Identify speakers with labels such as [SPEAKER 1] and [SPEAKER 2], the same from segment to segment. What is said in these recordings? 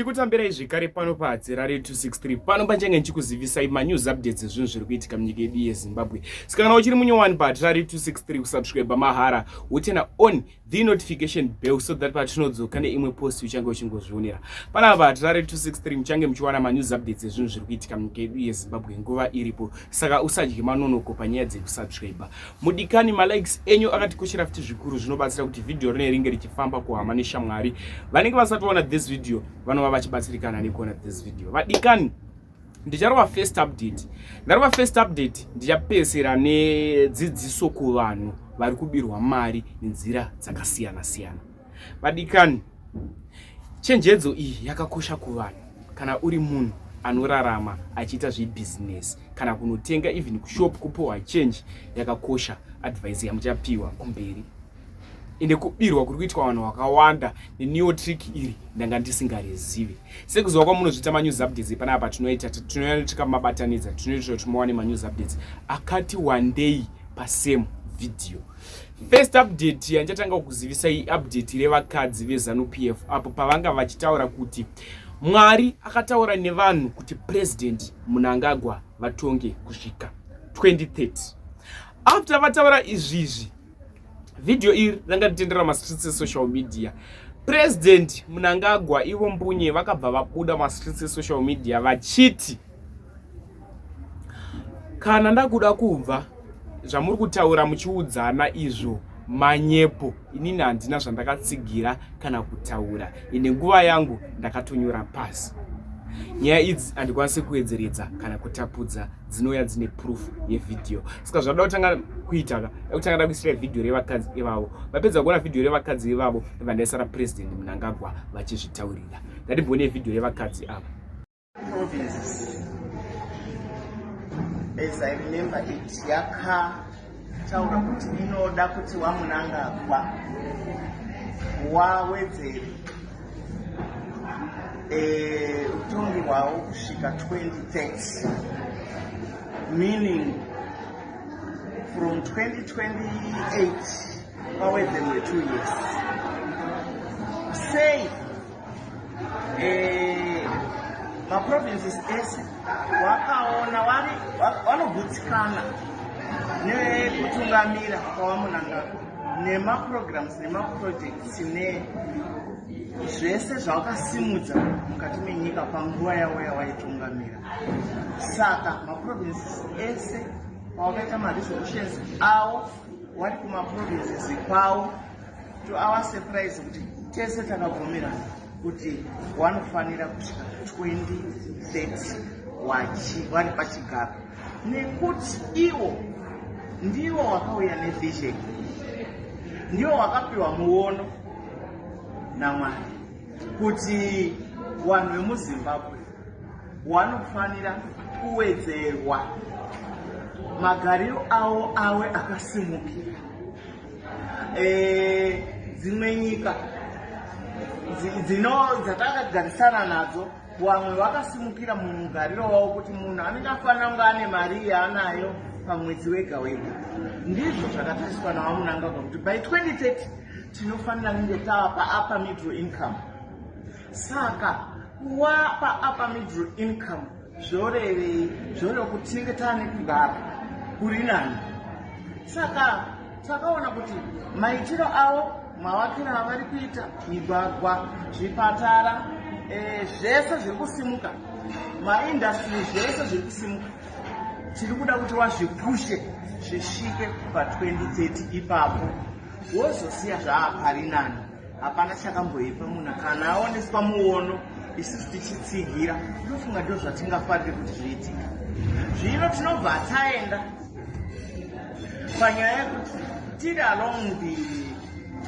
[SPEAKER 1] Ndichikutambirai zvekare pano paHadzira 263 pano panjenge ndichikuzivisai manews updates ezvinhu zviri kuitika munyika yedu yeZimbabwe. Saka kana uchiri munyowani paHadzira 263 kusubscribe mahara wotena on the notification bell so that patinodzoka neimwe post uchange uchingozvionera. Pana paHadzira 263 muchange muchiwana manews updates ezvinhu zviri kuitika munyika yedu yeZimbabwe nguva iripo. Saka usadye manonoko panyaya dzekusubscribe. Mudikani malikes enyu akatikoshera futi zvikuru zvinobatsira kuti video rine ringe richifamba kuhama neshamwari. Vanenge vasati vaona this video vanova vachibatsirikana nekuona this video. Vadikani, ndicharova first update. Ndarova first update ndichapesera nedzidziso kuvanhu vari kubirwa mari nenzira dzakasiyana siyana. Vadikani, chenjedzo iyi yakakosha kuvanhu. Kana uri munhu anorarama achiita zvebusiness kana kunotenga even kushop kupowa change, yakakosha advice yamuchapiwa kumberi. Inde kubirwa kuri kuitwa vanhu vakawanda nenew trick iri ndanga ndisingarizivi. Sekuziva kwamunozviita manews updates panapa tunoita mabatanidza tunoita kuti muwane manews updates akati one day pasame video. First update yanchatanga kukuzivisai update revakadzi veZanu-PF apo pavanga vachitaura kuti Mwari akataura nevanhu kuti President Mnangagwa vatonge kusvika 2030. After vataura izvizvi, video iri ranga ritendera mastreets esocial media. President Mnangagwa ivo mbunye vakabva vabuda mastreets esocial media vachiti kana ndakuda kubva zvamuri kutaura muchiudzana izvo manyepo, inini handina zvandakatsigira kana kutaura. Ine nguva yangu ndakatonyora pasi. Nyaya idzi handikwanisi kuedzeredza kana kutapudza, dzinouya dzine proof yevideo. Saka zvada kutanga kuita kutanga kuisira video revakadzi ivavo. Vapedza kuona video revakadzi ivavo vandaisara President Mnangagwa vachizvitaurira. Ngatimbone video revakadzi ava.
[SPEAKER 2] As I remember it, taura kuti inoda kuti waMnangagwa wawedzere utongi hwawo kusvika 2030, meaning from 2028 wawedzerwe 2 years. Say maprovinces ese wakaona vanogutsikana nekutungamira kwaMnangagwa nemaprograms nemaprojects zvese zvawakasimudza mukati menyika panguva yawo yawaitungamira. Saka maprovinces ese pawakaita maresolutions awo wari kumaprovinces kwawo, to our surprise kuti tese takabvumirana kuti wanofanira kusvika 2030 vari pachigaro, nekuti iwo ndiwo wakauya nevision, ndiwo wakapiwa muono naMwari kuti vanhu vemuZimbabwe vanofanira kuwedzerwa magariro avo ave akasimukira. Dzimwe nyika dzatakagarisana nadzo, vamwe vakasimukira mugariro wavo kuti munhu anenge afanira kunge ane mari yaanayo pamwedzi wega wega. Ndizvo zvakatariswa naMnangagwa kuti by 2030 tinofanira kunge tava upper middle income. Saka kuwapa upper middle income zvoreva kuti tinenge taane kugara kuri nani. Saka takaona kuti maitiro avo, mavakiro avari kuita, migwagwa, zvipatara, zvese zviri kusimuka, maindastry zvese zviri kusimuka, tiri kuda kuti wazvipushe zvisvike pa2030. Ipapo wozosiya zvaapari nani. Hapana chakamboipa munhu kana aoneswa muono isusu tichitsigira, tofunga ndo zvatingafarire kuti zviitika. Zvino tinobva taenda panyaya yekuti tiri along the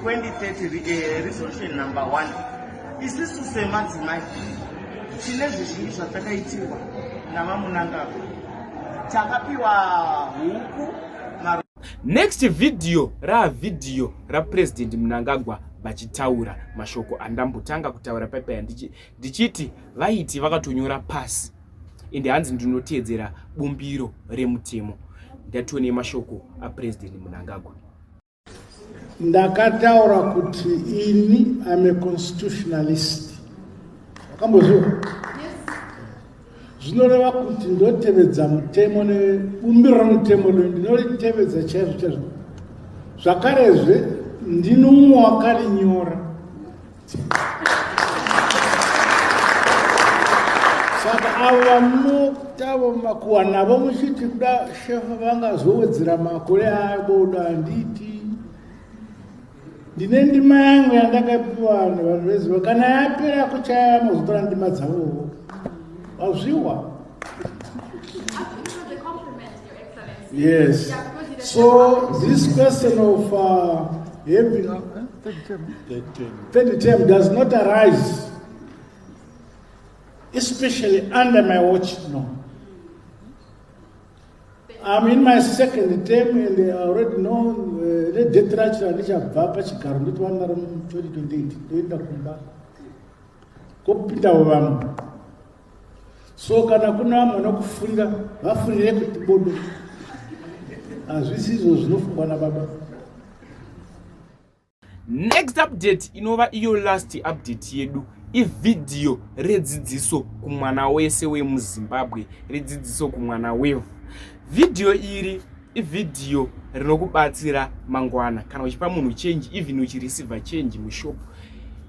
[SPEAKER 2] 2030 resolution number 1. Isusu semadzimai tine zvizhinji zvatakaitirwa navaMnangagwa. Takapiwa huku.
[SPEAKER 1] Next video President Mnangagwa vachitaura mashoko andambotanga kutaura paipai ndichiti vaiti vakatonyora pasi, ende hanzi ndinoteedzera bumbiro remutemo. Ndatione mashoko aPresident Mnangagwa.
[SPEAKER 3] Ndakataura kuti ini I'm a constitutionalist. Kambozo. Zvinoreva kuti ndotevedza mutemo neumbirira mutemo ndinotevedzera chaizvo. Zvakarezve ndino mumwe wakarinyora. Saka ava munotavo makuwa navo muchiti kuda shefa vangazowedzera makore aboda handiti. Ndine ndima yangu yandakapiwa nevanhu veziva kana yapera kuchaya mazotora ndima dzavowo. Wazviwa? Yes. So this question of having third term does not arise, especially under my watch. No. I'm in my second term and I already know the death rate and the Vapa Chikar, 2028. So kana kuna mwana kufunda vafundire kuti bodo azvisizo zvinofungwa nababa.
[SPEAKER 1] Next update inova iyo last update yedu ividhiyo redzidziso kumwana wese wemuZimbabwe, redzidziso kumwana wevhu. Vidhiyo iri ividhiyo rinokubatsira mangwana kana uchipa munhu change, even uchireceive change mushop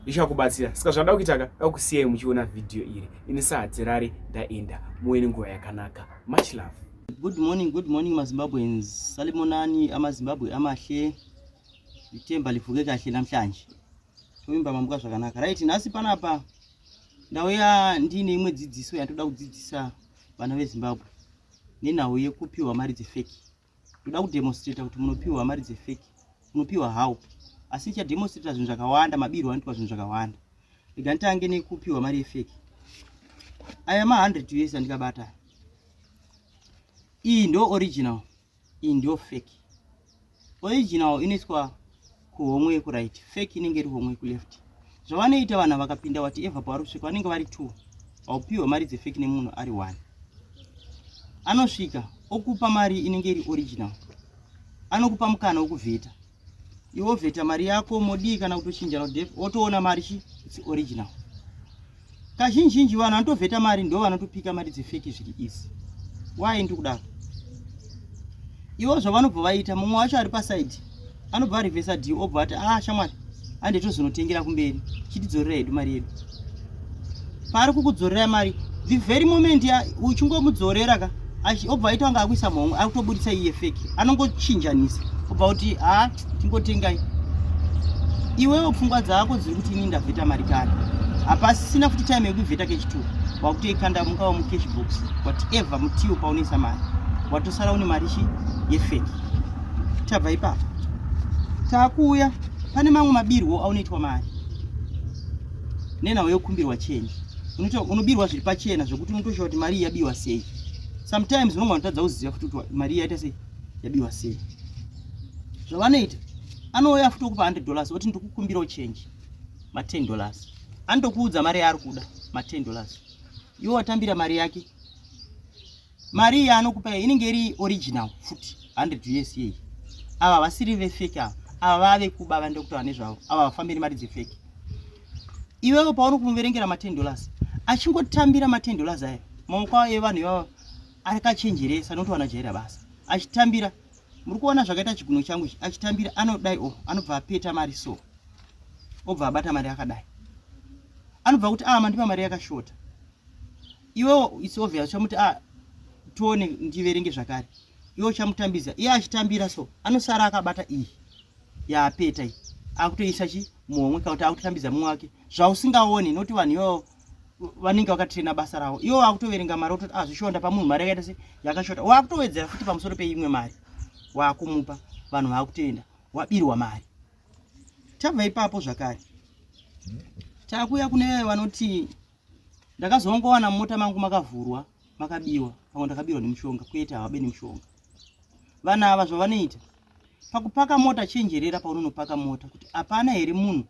[SPEAKER 1] ichakubatsira. Saka zvada kuitaka dakusiyai muchiona vidhiyo iri. Ini saadzerare ndaenda muwe nenguva yakanaka. Much love.
[SPEAKER 4] Good morning maZimbabweans. Salimonani amaZimbabwe amahle. Itemba lifuke kahle namhlanje. Toimba mamuka zvakanaka. Right, nhasi panapa ndauya ndine imwe dzidziso yandoda kudzidzisa vana veZimbabwe. Nenhau yekupiwa mari dzefeki. Ndoda kudemonstrate kuti munopiwa mari dzefeki. Munopiwa how? Asi chademonstrate zvinhu zvakawanda, mabiro anoitwa zvinhu zvakawanda. Ndigantange nekupiwa mari yefeki. Aya ma 100 US andikabata. Iyi ndo original, iyi ndo fake. Original inoiswa kuhomwe ku-right, fake inenge iri homwe ku-left. Zvavanoita vanhu vakapinda whatever pavari kusvika vanenge vari 2. Aupiwa mari dzefake nemunhu ari 1. Anosvika okupa mari inenge iri original. Anokupa mukana wokuvheta. Iwo vheta mari yako modi kana kutochinja na def otoona mari chi it's original. Kazhinji vanhu anotovheta mari ndo vanotopika mari dzefake zviri easy. Why ndikudaro? Iwo zvavanobva vaita mumwe wacho ari paside anobva reverse deal obva ati shamwari ande tozonotengera kumberi chitidzorera hedu mari yedu. Pari kukudzorera mari the very moment uchingomudzorera ka obva aita wanga akuisa mhomwe akutobudisa iye fake anongochinjanisa obva kuti tingotengai. Iwewe pfungwa dzako dziri kuti ini ndavheta mari kare hapasisina futi time yekuvheta kechitu wakutoikanda mungava mucash box whatever mutiwo paunoisa mari watosara une mari yefake. Tabva ipapo takuuya pane mamwe mabirwo aunoitwa mari nenhau yokumbirwa change. Unobirwa zviri pachena zvokuti unotoshaura kuti mari yabiwa sei. Sometimes unonga unotadza kuziva futi kuti mari yaita sei yabiwa sei. Zvavanoita anouya futi okupa $100 oti ndikukumbirawo change ma $10. Anotokuudza mari yaari kuda ma $10. Iwo watambira mari yake. Mari yaanokupa inenge iri original futi 100 US yei. Ava vasiri vefake ava vave kubava ndokutaura nezvavo. Ava vafambiri mari dzefake. Iwewe paunokumuverengera ma $10 achingotambira ma $10 aya maoko evanhu ivavo akachenjeresa notowana jaira basa. Achitambira muri kuona zvakaita chiguno changu achitambira anodai anobva apeta mari so obva abata mari yakadai. Anobva kuti mandipa mari yakashota. Iwewo it's obvious chamuti tuone ndiverenge zvakare. Iwo chamutambidza iye achitambira so anosara akabata iyi yaapeta iyi akutoisa muhomwe kana kuti akutambidza mumwe wake zvausingaoni noti vanhu ivo vanenge vakatrena basa ravo. Iwo akutoverenga mari ototi zvishonda pamunhu mari yakaita se yakashota wakutowedzera futi pamusoro peimwe mari wakumupa vanhu vakutoenda wabirwa mari. Tabva ipapo zvakare takuya kune vanoti ndakazongowana mota mangu makavhurwa makabiwa pamwe ndakabirwa nemushonga kuita havabeni mushonga. Vanhu ava zvavanoita pakupaka mota chenjerera paunonopaka mota kuti hapana here munhu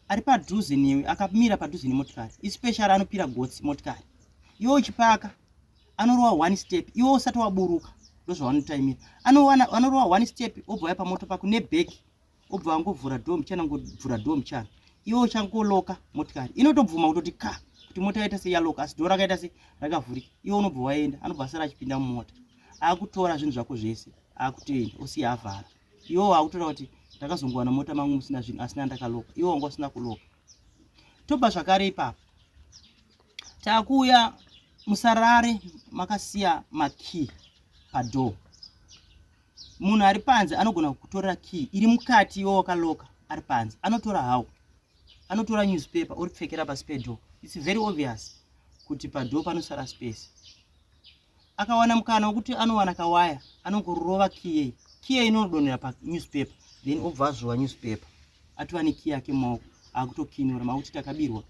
[SPEAKER 4] ari padhuze newe akamira padhuze nemotikari especially anopira gotsi motikari. Iwo uchipaka anorowa 1 step iwo usati waburuka ndozvavanotaimira. Anorowa 1 step obva yapa moto pako neback obva wangovhura dom chana ngovhura dom chana iwo uchangoloka motikari inotobvuma kutoti kuti mota yaita se yaloka asi dhoo rakaita se rakavhurika, iwe unobva waenda, anobva asara achipinda mumota, akutora zvinhu zvako zvese akutoenda usiya avhara. Iwewo akutora kuti ndakazongowana mota mangu musina zvinhu asina ndakaloka, iwe wanga usina kuloka. Tobva zvakare ipapo takuuya musarare makasiya makey padhoo. Munhu ari panze anogona kutora key iri mukati, iwe wakaloka ari panze, anotora hawo, anotora newspaper oripfekera pasi pedhoo. It's very obvious kuti padhoo panosara space. Akawana mukana wekuti anowana kawaya, anongorova key inodonhera pa-newspaper, then obva azvova newspaper, atova nekey yake mumaoko, akutokinura makuti takabirwa.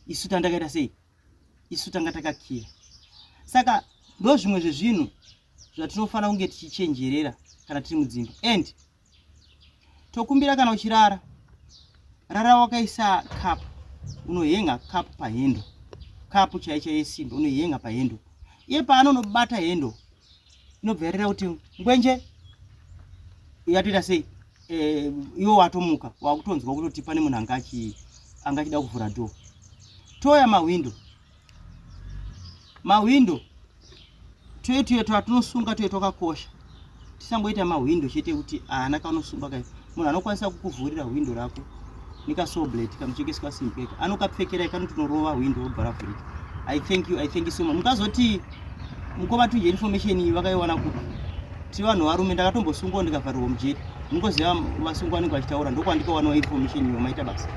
[SPEAKER 4] Isu tandakaita sei? Isu tanga takakiya. Saka ndo zvimwe zvezvinhu zvatinofanira kunge tichichenjerera kana tiri mudzimba. And tokumbira kana uchirara, rara wakaisa kapu, unohenga kapu pahendo, kapu chaicha yesimbi unohenga pahendo. Iye paanonobata hendo inobva yarira kuti ngwenje yatoita sei, iwe watomuka, wakutonzwa kutoti pane munhu angachida kuvhura dhoo. Toya mawindo tuye twatinosunga tuye twakakosha. Tisangoita mawindo chete kuti ana kanosunga kai. Munhu anokwanisa kukuvhurira windo rako nikasoblet kamuchekeswa simpeka, anokapfekera ikano tunorova windo robva ravhurika. I thank you so much. Mukazoti mukova tuje information iyi vakaiwana kuti tiri vanhu varume, ndakatombosungwa ndikavharirwa mujeti, mungoziva vasungwa vanenge vachitaura, ndokwandikawana information iyo maita basa.